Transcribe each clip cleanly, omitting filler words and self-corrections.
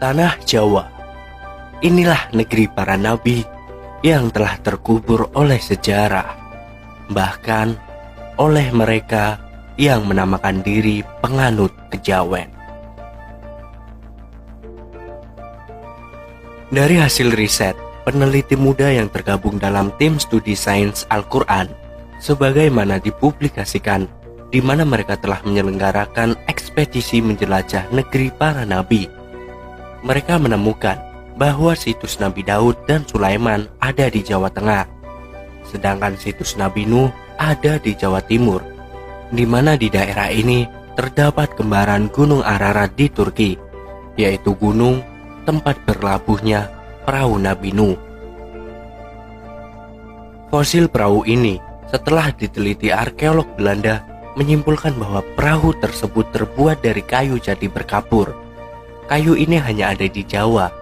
Tanah Jawa, inilah negeri para nabi yang telah terkubur oleh sejarah, bahkan oleh mereka yang menamakan diri penganut kejawen. Dari hasil riset peneliti muda yang tergabung dalam tim studi sains Al-Quran, sebagaimana dipublikasikan, di mana mereka telah menyelenggarakan ekspedisi menjelajah negeri para nabi, mereka menemukan bahwa situs Nabi Daud dan Sulaiman ada di Jawa Tengah, sedangkan situs Nabi Nuh ada di Jawa Timur, di mana di daerah ini terdapat kembaran Gunung Ararat di Turki, yaitu gunung tempat berlabuhnya perahu Nabi Nuh. Fosil perahu ini setelah diteliti arkeolog Belanda menyimpulkan bahwa perahu tersebut terbuat dari kayu jati berkapur. Kayu ini hanya ada di Jawa.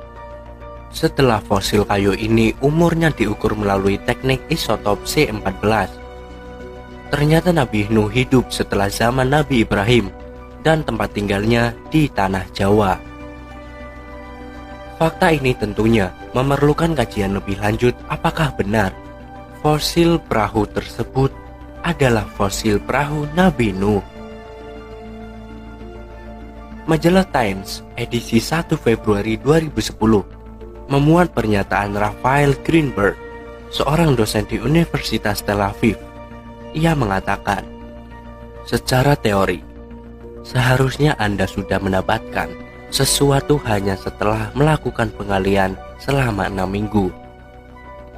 Setelah fosil kayu ini umurnya diukur melalui teknik isotop C14, ternyata Nabi Nuh hidup setelah zaman Nabi Ibrahim dan tempat tinggalnya di tanah Jawa. Fakta ini tentunya memerlukan kajian lebih lanjut apakah benar fosil perahu tersebut adalah fosil perahu Nabi Nuh. Majalah Times edisi 1 Februari 2010 memuat pernyataan Raphael Greenberg, seorang dosen di Universitas Tel Aviv. Ia mengatakan, secara teori, seharusnya Anda sudah mendapatkan sesuatu hanya setelah melakukan penggalian selama 6 minggu.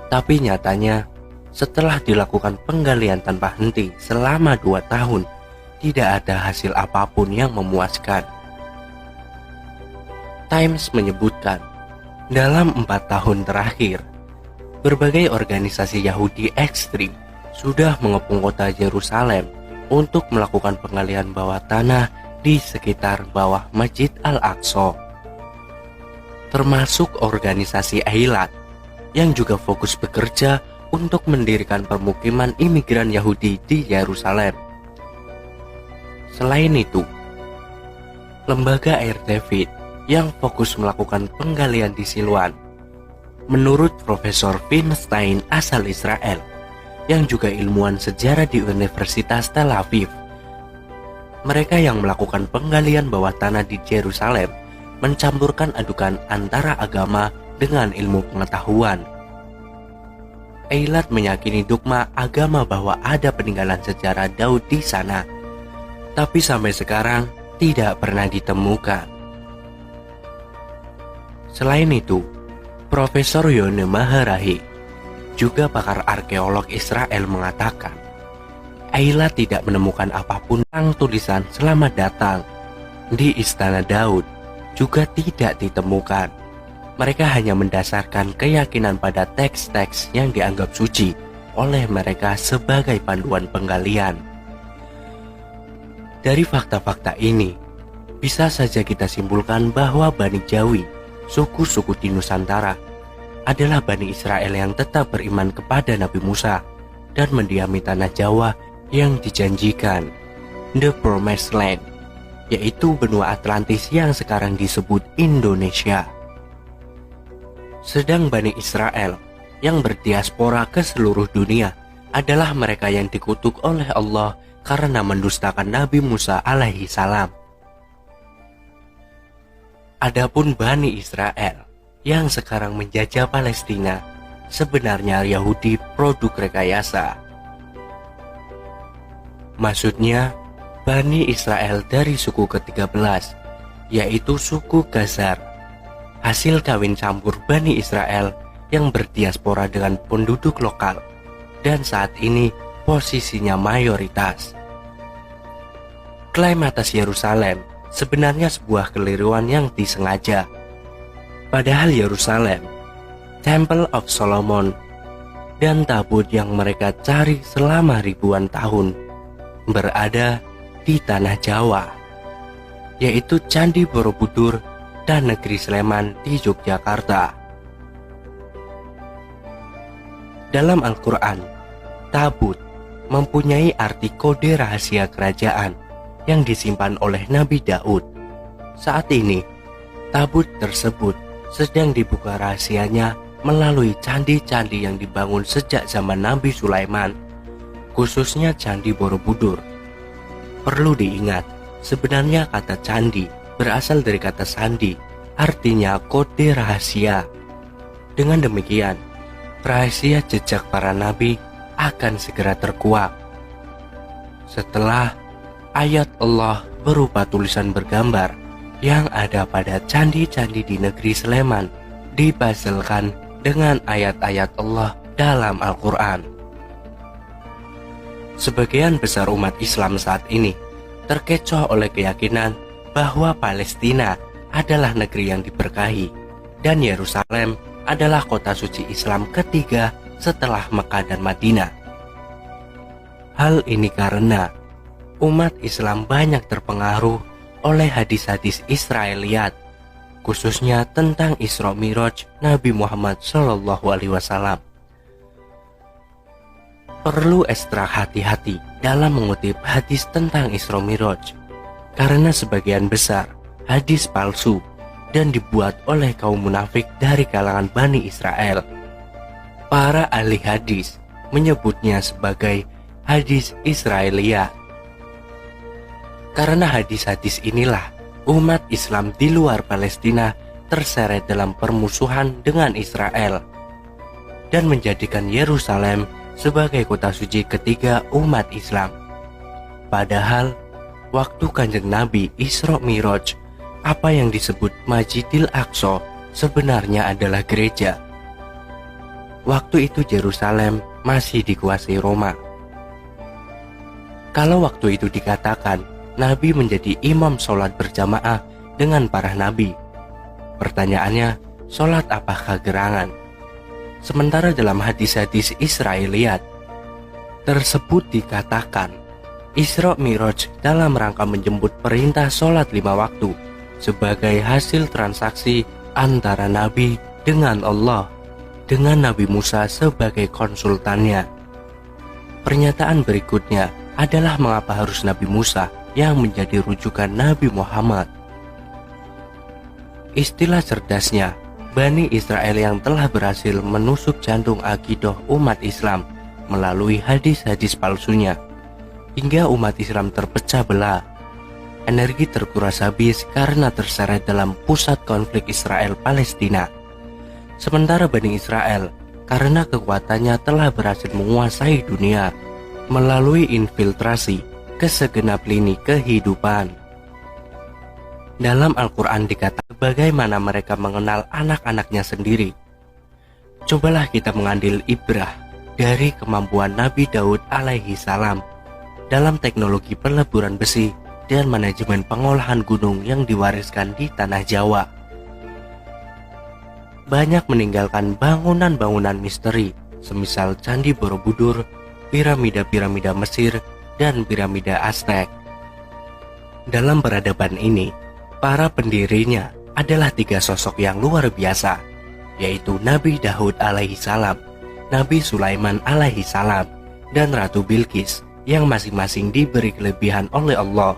Tapi nyatanya, setelah dilakukan penggalian tanpa henti selama 2 tahun, tidak ada hasil apapun yang memuaskan. Times menyebutkan, dalam 4 tahun terakhir, berbagai organisasi Yahudi ekstrim sudah mengepung kota Yerusalem untuk melakukan penggalian bawah tanah di sekitar bawah Masjid Al-Aqsa. Termasuk organisasi Eilat yang juga fokus bekerja untuk mendirikan permukiman imigran Yahudi di Yerusalem. Selain itu, lembaga Air David yang fokus melakukan penggalian di Siluan. Menurut Profesor Feinstein asal Israel, yang juga ilmuwan sejarah di Universitas Tel Aviv, mereka yang melakukan penggalian bawah tanah di Yerusalem mencampurkan adukan antara agama dengan ilmu pengetahuan. Eilat meyakini dogma agama bahwa ada peninggalan sejarah Daud di sana, tapi sampai sekarang tidak pernah ditemukan. Selain itu, Profesor Yone Maharahi, juga pakar arkeolog Israel, mengatakan Eilat tidak menemukan apapun tentang tulisan selamat datang di Istana Daud juga tidak ditemukan. Mereka hanya mendasarkan keyakinan pada teks-teks yang dianggap suci oleh mereka sebagai panduan penggalian. Dari fakta-fakta ini, bisa saja kita simpulkan bahwa Bani Jawi, suku-suku di Nusantara, adalah Bani Israel yang tetap beriman kepada Nabi Musa dan mendiami tanah Jawa yang dijanjikan, The Promised Land, yaitu benua Atlantis yang sekarang disebut Indonesia. Sedang Bani Israel yang berdiaspora ke seluruh dunia adalah mereka yang dikutuk oleh Allah karena mendustakan Nabi Musa alaihi salam. Adapun Bani Israel yang sekarang menjajah Palestina sebenarnya Yahudi produk rekayasa. Maksudnya, Bani Israel dari suku ke-13, yaitu suku Gazar, hasil kawin campur Bani Israel yang berdiaspora dengan penduduk lokal dan saat ini posisinya mayoritas. Klaim atas Yerusalem sebenarnya sebuah keliruan yang disengaja. Padahal Yerusalem, Temple of Solomon, dan tabut yang mereka cari selama ribuan tahun berada di tanah Jawa, yaitu Candi Borobudur dan Negeri Sleman di Yogyakarta. Dalam Al-Quran, tabut mempunyai arti kode rahasia kerajaan yang disimpan oleh Nabi Daud. Saat ini, Tabut tersebut sedang dibuka rahasianya melalui candi-candi yang dibangun sejak zaman Nabi Sulaiman, khususnya Candi Borobudur. Perlu diingat, sebenarnya kata candi berasal dari kata sandi, artinya kode rahasia. Dengan demikian, rahasia jejak para nabi akan segera terkuak. Setelah ayat Allah berupa tulisan bergambar yang ada pada candi-candi di negeri Sleman dipazelkan dengan ayat-ayat Allah dalam Al-Quran. Sebagian besar umat Islam saat ini terkecoh oleh keyakinan bahwa Palestina adalah negeri yang diberkahi dan Yerusalem adalah kota suci Islam ketiga setelah Mekah dan Madinah. Hal ini karena umat Islam banyak terpengaruh oleh hadis-hadis Israiliyat, khususnya tentang Isra Miraj Nabi Muhammad SAW. Perlu ekstra hati-hati dalam mengutip hadis tentang Isra Miraj, karena sebagian besar hadis palsu dan dibuat oleh kaum munafik dari kalangan Bani Israel. Para ahli hadis menyebutnya sebagai hadis Israiliyat. Karena hadis-hadis inilah umat Islam di luar Palestina terseret dalam permusuhan dengan Israel dan menjadikan Yerusalem sebagai kota suci ketiga umat Islam. Padahal waktu Kanjeng Nabi Isra Miraj, apa yang disebut Masjidil Aqsa sebenarnya adalah gereja. Waktu itu Yerusalem masih dikuasai Roma. Kalau waktu itu dikatakan Nabi menjadi imam sholat berjamaah dengan para nabi, pertanyaannya, sholat apakah gerangan? Sementara dalam hadis-hadis Israiliyat tersebut dikatakan Isra Miraj dalam rangka menjemput perintah sholat 5 waktu sebagai hasil transaksi antara Nabi dengan Allah, dengan Nabi Musa sebagai konsultannya. Pernyataan berikutnya adalah mengapa harus Nabi Musa yang menjadi rujukan Nabi Muhammad. Istilah cerdasnya, Bani Israel yang telah berhasil menusuk jantung akidah umat Islam melalui hadis-hadis palsunya, hingga umat Islam terpecah belah. Energi terkuras habis karena terseret dalam pusat konflik Israel-Palestina. Sementara Bani Israel, karena kekuatannya telah berhasil menguasai dunia melalui infiltrasi ke segenap lini kehidupan. Dalam Al-Quran dikatakan bagaimana mereka mengenal anak-anaknya sendiri. Cobalah kita mengambil ibrah dari kemampuan Nabi Daud alaihi salam dalam teknologi peleburan besi dan manajemen pengolahan gunung yang diwariskan di tanah Jawa. Banyak meninggalkan bangunan-bangunan misteri semisal Candi Borobudur, piramida-piramida Mesir, dan piramida Aztec. Dalam peradaban ini, para pendirinya adalah 3 sosok yang luar biasa, yaitu Nabi Daud alaihi salam, Nabi Sulaiman alaihi salam, dan Ratu Bilqis yang masing-masing diberi kelebihan oleh Allah.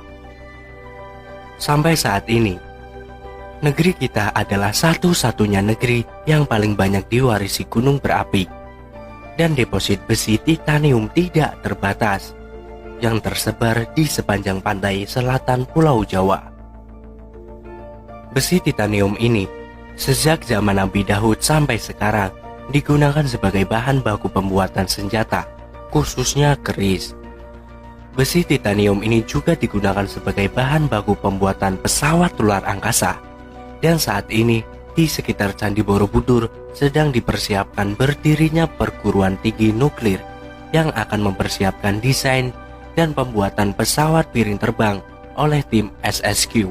Sampai saat ini, negeri kita adalah satu-satunya negeri yang paling banyak diwarisi gunung berapi, dan deposit besi titanium tidak terbatas yang tersebar di sepanjang pantai selatan Pulau Jawa. Besi titanium ini sejak zaman Nabi Daud sampai sekarang digunakan sebagai bahan baku pembuatan senjata, khususnya keris. Besi titanium ini juga digunakan sebagai bahan baku pembuatan pesawat luar angkasa, dan saat ini di sekitar Candi Borobudur sedang dipersiapkan berdirinya perguruan tinggi nuklir yang akan mempersiapkan desain dan pembuatan pesawat piring terbang oleh tim SSQ.